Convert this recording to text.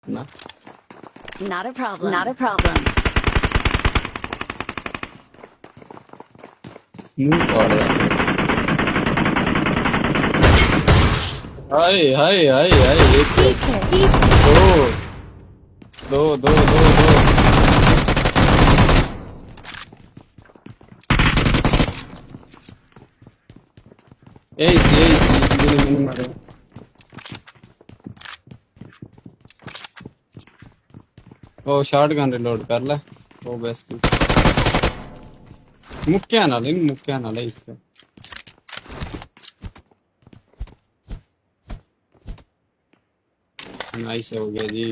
ना Not a problem. Not a problem. मुंह फाड़ यार। हाय हाय हाय हाय एक ठीक है, ठीक है। दो दो दो दो दो एस मैंने मारे। ओ शॉट गन रिलोड कर ले। ओ बेस्ट मुक्या ना ले इसका। नाइस हो गया जी।